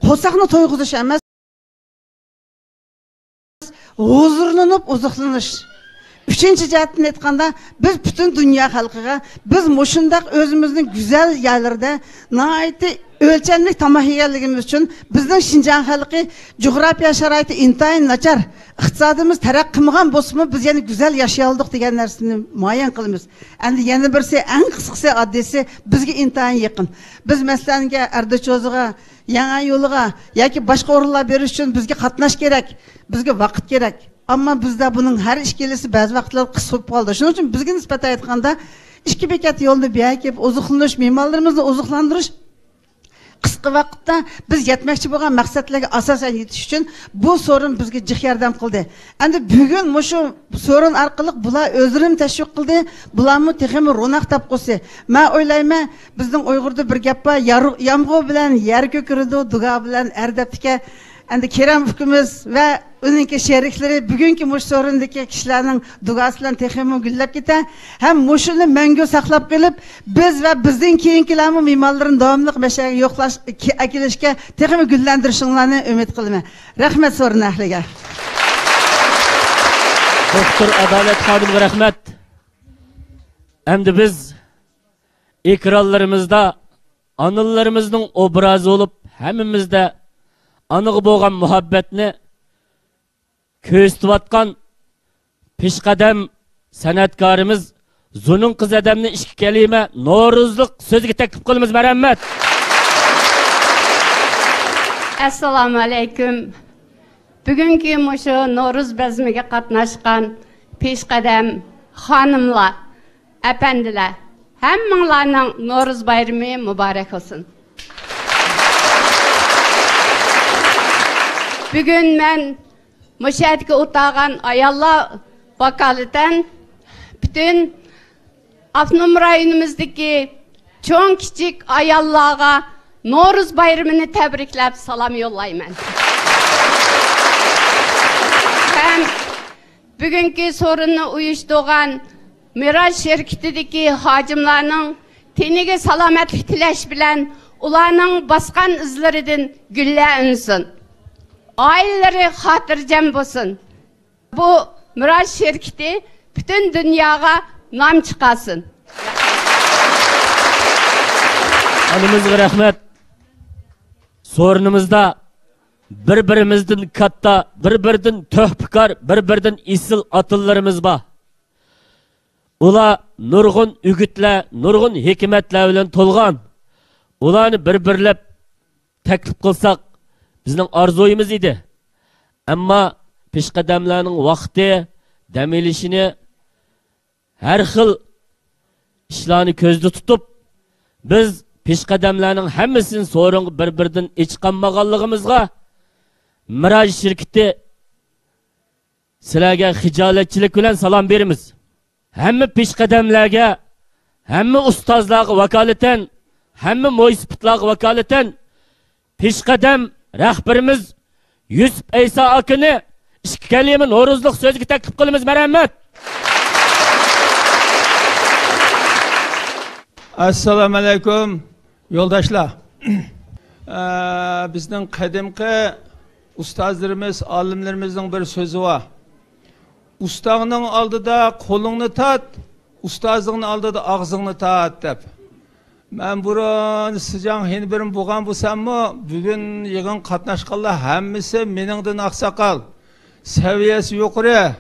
qo'saqni to'yg'izish emas, huzurlanib oziqlanish. Üçüncü cihetini aytganda biz bütün dünya halkıga biz mushundaq özümüzün güzel yerlerde naiti ölçenlik tamah egalligimiz uchun bizning Şinjan halkı coğrafya şaraiti intayin nachar, iqtisodimiz taraqqiy qilmagan bo'lsa-mu biz yana güzel yaşay oldik degan narsani muayyan qilamiz. Endi yana birisi eng qisqasi oddisi bizga intayin yaqin. Biz masalan Ardacho'ziga, Yangi yo'liga yoki boshqa o'rinlar berish uchun bizga qatnash kerak, bizga vaqt kerak. Ama bizde bunun her işkelisi bazı vaxtlar qısıb qaldı. Şunun için bizge nisbeten aytganda ikki bekat yo'lni berkib, oziqlanish, me'morlarimizni oziqlantirish qisqa vaqtda biz yetmoqchi bo'lgan maqsadlarga asosan yetish uchun bu sorun bizga jiq yordam qildi. Endi bugun shu sorun orqali bular o'zlarini tashviq qildi. Bularni texmi ro'naq tap qo'ysa. Men o'ylayman, bizning Uyg'urda bir gap bor, yomg'ir bilan yer ko'kirdi, duo bilan erdaptika. Endi Kerem hükümüz ve onunki şerikleri bugünkü muş sorundaki kişilerin duası bilan texmi güllep gite. Hem muşunu mengü saklap gelip biz ve bizden keyinkilerin mimarların devamlılık meşeği yoklaş akilişke texmi güllendirişinlerini ümit kılma. Rahmet sorun ahlige. Doktor Adalet Hanım'a rahmet. Hem de biz ekranlarımızda anılarımızın obrazı olup hemimizde anığı boğan muhabbetini köstüvatkan pişqadam sanatkarımız Zunun kız adamni işki kelime Noruzluk sözüge teklif kılımız merhamet. Assalamu alaikum. Bugünkü muşu Noruz bezmige katnaşkan pişqadam hanımlar, efendiler, hemmanlarının Noruz bayramı mübarek olsun. Bugün ben müşahedeki utağan ayallar vakaleten bütün Afnum rayonumuzdaki çoğun küçük ayallarga Noruz bayramını tebriklep salam yollayman. Hem bugünkü sorunu uyuştuğan Miraç şirketideki hacimlarının tenige salametlik tileş bilen ularının baskan izlerinden gülle ünsün. Aileleri hatırcam olsun. Bu Miraç şirketi bütün dünyaya nam çıkasın. Anımızga rahmet. Sorunumuzda birbirimizden katta, birbirinden töhpikar, birbirinden isil atıllarımız var. Ula nurgun ügütle, nurgun hikmetle bilen tolgan. Ulanı birbirlep teklif kılsak bizning arzuyimiz edi. Ammo peshqadamlarning vaqti, dam olishini har xil ishlarni ko'zda tutib, biz peshqadamlarning hammasini so'ring bir-biridan ichqanmaganligimizga Miraj shirkati sizlarga hijolatchilik bilan salom beramiz. Hamma peshqadamlarga, hamma ustozlarga vakolatan, hamma mo'ysipitlarga vakolatan peshqadam rahbarimiz Yusuf Eysa akini ikki kalima Noruzluk sözüge teklif kılımız merhamet. Assalamu alaikum yoldaşlar. Bizden kadimki ustazlarımız, alimlerimizin bir sözü var. Ustağının aldıda kolunu tat, ustazının aldıda ağzını tat dep. Ben burun sıcan henbirim buğan bulsam mı, bugün yığın katnaşkanlar hemmisi meningden aksakal, seviyesi yukarı,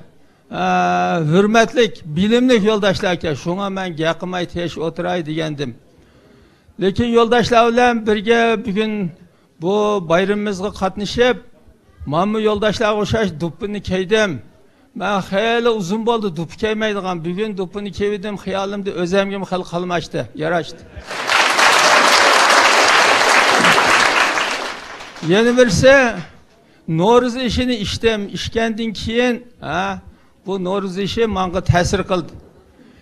hürmetlik, bilimlik yoldaşlar ki, şuna ben yakımay teş oturay diyendim. Lekin yoldaşlar bilen birge bugün bu bayramımızga katnaşıp, mamı yoldaşlar oşaş dupunu keydim. Ben hayali uzun oldu dupu keymeydiğim, bugün dupunu keydim, hayalimde özemgim hal kalmaştı, yaraştı. Yeni birisi Noruz işini işkendin keyin bu Noruz işi bana tesir kıldı.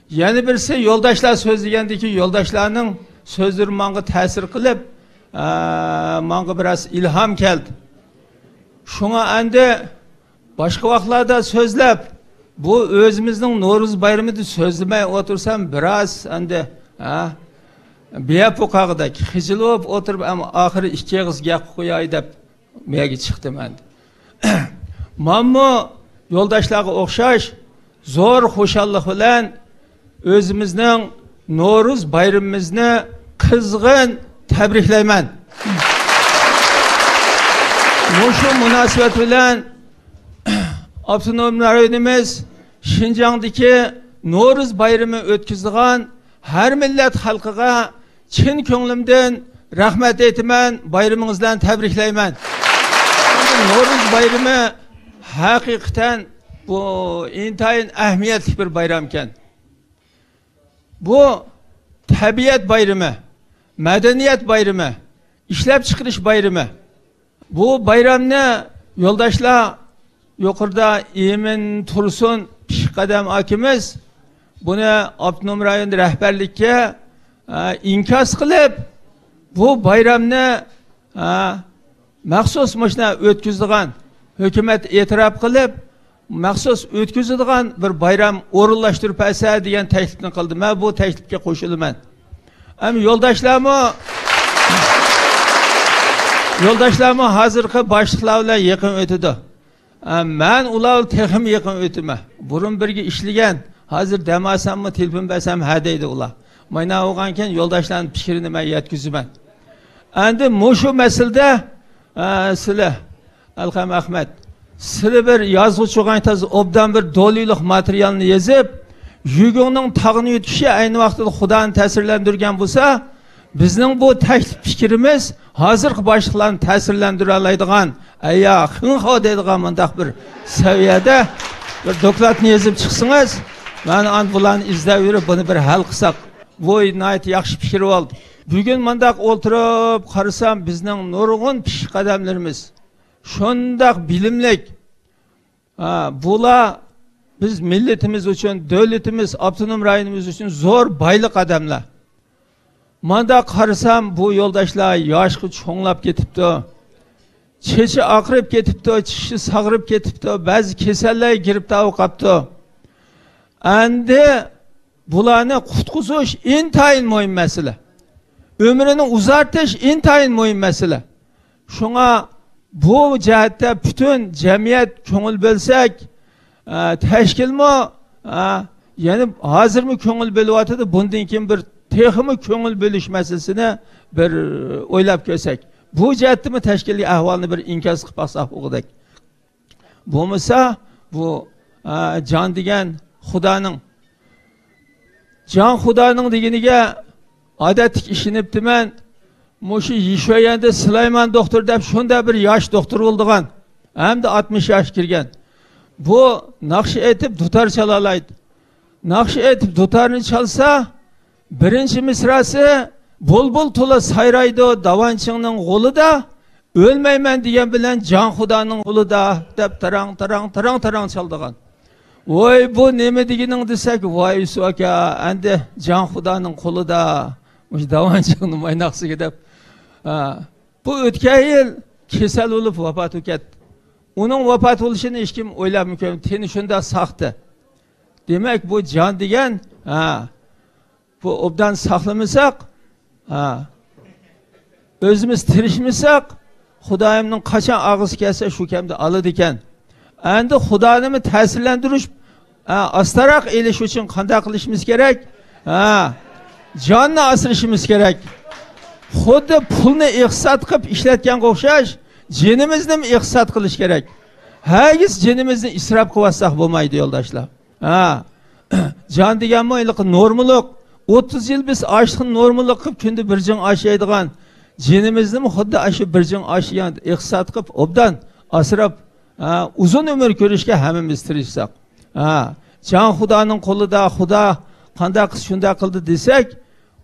Yeni birisi yoldaşlar sözleyendeki yoldaşlarının sözleri bana tesir kılıp bana biraz ilham geldi. Şuna endi başka vaxtlarda sözlep bu özümüzün Noruz bayramını sözlemeye otursam biraz endi beyap o'qag'idak xijilib o'tirib, ama oxiri ikki og'iz gap qo'yay deb buyaga chiqdim endi. Mammo yo'ldoshlarga o'xshash zo'r xo'shallik bilan o'zimizning No'ruz bayramimizni qizg'in tabriklayman. Shu munosabat bilan Avtonom rayonimiz Şinjan'daki No'ruz bayrami o'tkazgan her millet xalqiga chin ko'nglimdan rahmat aytaman, bayramingizdan tabriklayman. No'ruz bayrami haqiqatan bu intayin ahamiyatli bir bayram ekan. Bu tabiat bayrami, madaniyat bayrami, ishlab chiqarish bayrami. Bu bayramni yo'ldoshlar yuqorida Emin Tursun Pishqadam akimiz buni Avtonom rayon rahbarlikka inkos qilib, bu bayramni maxsus mashna o'tkazadigan, hukumat e'tirof qilib, maxsus o'tkazadigan bir bayram o'rinlashtirib olsa degan taklifni qildi. Men bu taklifga qo'shilaman. Ham yo'ldoshlarmi hozirgi boshliqlar bilan yaqin o'tdi. Men ular texim yaqin o'tma. Burun birga ishlagan, hozir demasammi, telefon bersam ha deydi ular. Mana o'qiganken yo'ldoshlarning fikrini men yetkazaman. Endi mushu masalada sizlar Alham Ahmad, sizlar bir yozuvchi o'qigansiz, obdan bir dolilik materialni yozib, yugungning tag'ini yutkishi ayni vaqtida Xudoning ta'sirlantirgan bo'lsa, bizning bu taklif fikrimiz hozirgi boshliqlarni ta'sirlantira oladigan, xinxo deydigan mundaq bir saviyada bir dokladni yozib chiqsangiz, men bularni izlab yurib buni bir hal qilsak, bu nihoyat yaxshi fikr bo'ldi. Bugun mundaq o'tirib qarasam, bizning nurg'un pishqadamlarimiz shundaq bilimlik, bular biz millatimiz uchun, davlatimiz, avtonom rayonimiz uchun zo'r boylik odamlar. Manda qarasam, bu yo'ldoshlar yoshga cho'nglab ketibdi. Chechi aqrib ketibdi, tishi sag'rib ketibdi, ba'zi kasallar girib qolibdi. Endi bularni qutqizish intayin muhim masala. Ömrini uzartish intayin muhim masala. Shunga bu jihatda bütün jamiyat ko'ngil bo'lsak, tashkilmi, ya'ni hozirmi ko'ngil bo'lyotdi, bundan keyin bir texmi ko'ngil bo'lish masalasini bir o'ylab ko'rsak, bu jihatdimi tashkiliy ahvolni bir inkos qilib olsak o'qidik. Bo'lmasa bu jon degan Xudoning, jon Xudoning deganiga odatlik ishinibdiman. Mushu Yishoyanda Sulaymon doktor deb shunda bir yosh doktor bo'ldigan, hamda 60 yosh kirgan. Bu naqshi aytib dutor chala oladi. Naqshi aytib dutorni chalsa, birinchi misrasi bulbul to'la sayraydi davanchingning qo'lida, o'lmayman degan bilan jon Xudoning qo'lida deb tarang chaldigan. Voy bu nima deganing desak, voy Yusuf aka, endi jon Xudoning qo'lida, mush davanchingni maynaqsiga deb. Bu o'tgan yil kasal bo'lib vafot etdi. Uning vafot bo'lishini hech kim o'ylamagan, teni shunda saqdi. Demak bu jon degan, bu obdan saqlamasak, o'zimiz tirishmasak, Xudoyimning qachon og'iz kelsa shu kamda oladi ekan. Endi Xudoni ta'sirlantirish, astaroq elish uchun qanday qilishimiz kerak? Jonni asrashimiz kerak. Xuddi pulni iqtisod qilib ishlatganga o'xshash, jinimizni iqtisod qilish kerak. Hagiz jinimizni isrof qilsak bo'lmaydi yo'ldoshlar. Jon degan mo'yliq normalik. 30 yil biz ochlikni normalik qilib kunda bir jin oshaydigan jinimizni xuddi shu bir jin oshigan iqtisod qilib obdan asrab uzun umr ko'rishga hammamiz tirishsak. Jon Xudoning qo'lida, Xudo qanday qilsa shunday qildi desak,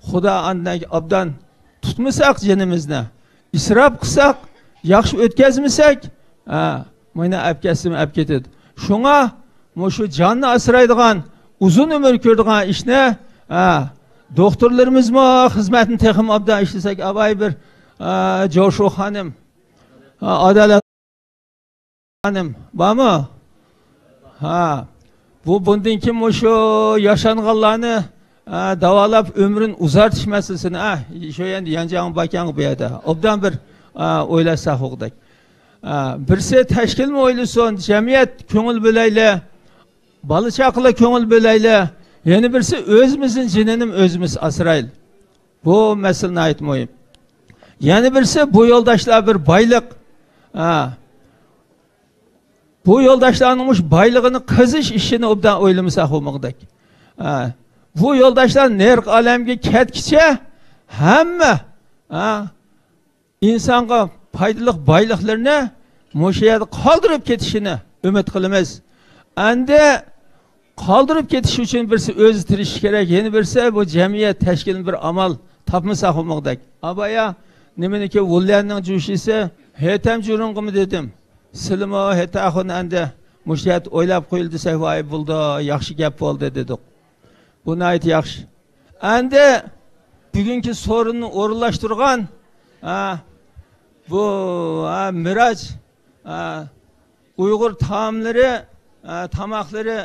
Xudo andan obdan tutmasak jinimizni, isrof qilsak, yaxshi o'tkazmasak, mana apkasim ap ketadi. Shunga shu jonni asraydigan, uzun umr ko'radigan ishni doktorlarimizmi xizmatni texim obdan ishlasak, avay bir Joshu xonim, Adolat xonim bormi? Bu bundan kim shu yashanganlarni davolab ömrün uzartish masalasini shu endi yanjang bakang bu yerda obdan bir o'ylasak o'qdik. Birisi tashkilmi o'ylasin, jamiyat ko'ngil bo'layli, bola chaqalar ko'ngil bo'layli, yana birisi o'zimizning jinini o'zimiz asraylik. Bu masalani aytmoyim. Yana birisi bu yo'ldoshlar bir boyliq. Bu yo'ldoshlarning boylig'ini qizish ishini obdan o'ylamasak bo'lmoqdak. Bu yo'ldoshlar nerq olamga ketkicha hamma insonga foydali boyliqlarni mushayada qoldirib ketishini umid qilamiz. Endi qoldirib ketish uchun birisi o'zi tirishish kerak, yana birisi bu jamiyat tashkilini bir amal topmasa bo'lmoqdak. Abaya nimaniki vullarning jushisi hetam jurunqimi dedim. Silimo hetaxun endi mushayat o'ylab qo'yildi sayvoy bo'ldi, yaxshi gap bo'ldi dedik. Bu nayt yaxshi. Endi bugungi sorunni o'rinlashtirgan bu Miraj Uyg'ur taomlari, tamoqlari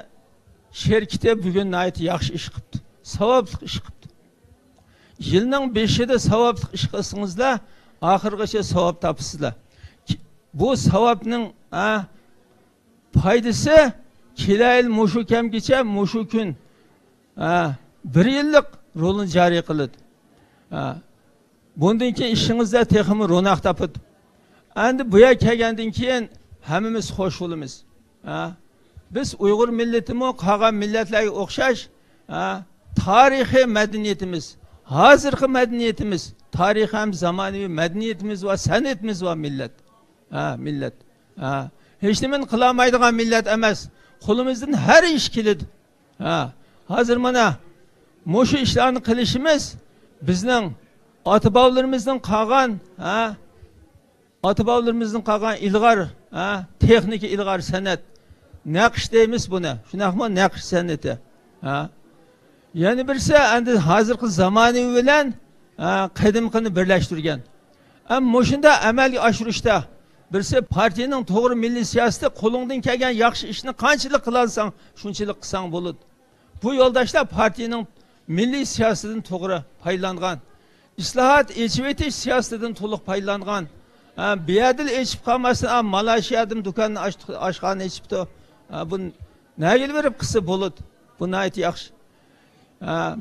şirketi bugün nayt yaxshi ish qilibdi. Savobli ish qilibdi. Yilning 5'ida savobli ish qilsangizlar, oxirgacha savob topasizlar. Bu savobning foydasi kelayil mushu kamgacha mushu kun 1 yillik rolini joriy qiladi. Bundan keyin ishingizda texmi ro'naq topadi. Endi bu yerga kelgandan keyin hammamiz xush bo'lamiz. Biz Uyg'ur millatimi qolgan millatlarga o'xshash tarixiy madaniyatimiz, hozirgi madaniyatimiz, tarix ham zamonaviy madaniyatimiz va san'atimiz va millat. Millat. Hech nimani qila olmaydigan millat emas. Qo'limizdan har ish keladi. Hozir mana mushu ishlarni qilishimiz bizning ota-bobolarimizdan qolgan ilg'or texnika, ilg'or san'at. Naqsh deymiz buni. Shunaqmi naqsh san'ati. Yana birisi endi hozirgi zamonaviy bilan qadimqini birlashtirgan. Ammo shunda amalga oshirishda birisi partiyaning to'g'ri milliy siyosati qo'lingdan kelgan yaxshi ishni qanchalik qilasan, shunchalik qilsang bo'ladi. Bu yo'ldoshlar partiyaning milliy siyosatidan to'g'ri foydalangan. Islohot echib etish siyosatidan to'liq foydalangan. Beadil echib qolmasdan Malayziyadan do'konni ochgan echibdi. Bu nega berib qilsa bo'ladi. Bu nayt yaxshi.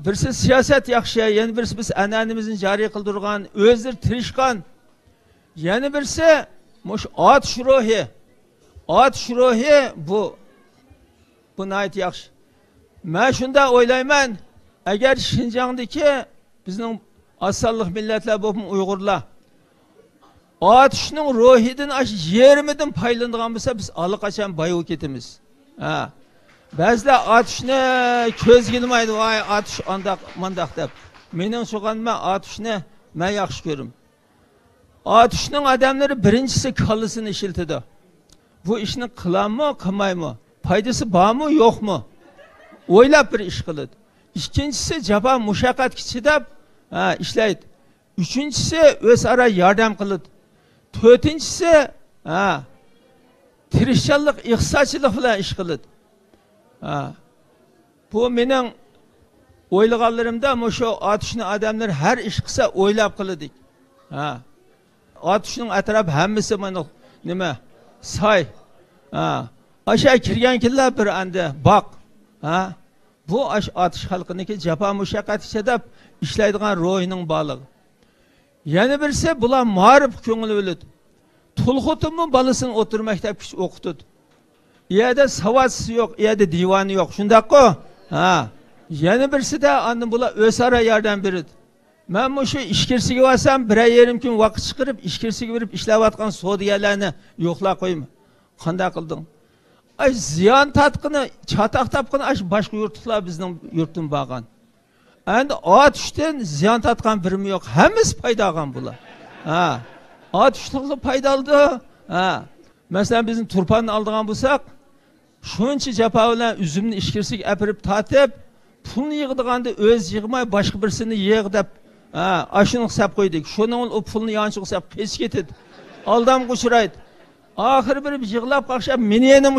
Birisi siyosat yaxshi, yana birisi biz an'anamizni joriy qildirgan, o'zlari tirishgan. Yana birisi mush otish ruhi. Otish ruhi bu nayt yaxshi. Men shunda o'ylayman, agar Xinjiangdagi bizning asonliq millatlar bo'lib Uyg'urlar otishning ruhidan ash yerimidan foydalangan bo'lsa, biz allaqachon boyib ketamiz. Ba'zilar otishni ko'z kelmaydi, voy otish andaq mandaq deb. Mening so'g'anma otishni men yaxshi ko'rim. Otishning odamlari birinchisi kallasini ishiltadi. Bu ishni qilammi, qilmaymi? Foydasi bormi, yo'qmi? O'ylab bir ish qiladi. Ikkinchisi jafo mushaqqatga chidab ishlaydi. Uchinchisi o'zaro yordam qiladi. To'rtinchisi tirishchanlik, iqtisodchilik bilan ish qiladi. Bu mening o'ylaganlarimda shu otishni odamlar har ish qilsa o'ylab qildik. Otishning atrofi hammasi mana nima? Soy. Aşağı kirgan kimlar bir endi baq. Bu otish xalqiniki jafo mushaqqat ichida ishlaydigan ruhining borligi. Yana birisi bular ma'rif ko'ngil bo'ladi. Tulxutimi bolasini o'tir maktabga o'qitadi. Yerda savodsiz yo'q, yerda divani yo'q. Shundaqmi? Yana birisida endi bular o'zaro yordam beradi. Men shu ishkirsiga olsam, 1,5 kun vaqt chiqarib, ishkirsiga berib ishlayotgan sodiyalarni yo'qlab qo'yma. Qanday qilding? Ay ziyon tatqini, chataq tapqini ash boshqa yurtlar bizning yurtdan bo'lgan. Endi otishdan ziyon tatgan birimi yo'q. Hammasi foyda olgan bular. Otishlikni foyda oldi. Masalan bizning turpanni oldigan bo'lsak, shuncha jafo bilan uzumni ishkirsiga apirib tatib, pulni yig'diganda o'z yig'may boshqa birsini yig' deb ashuni hisob qo'ydik. Shundan o pulni yanchiq hisob qech ketdi. Aldam qo'shiraydi. Oxiri bir yig'lab qaqshab meni yana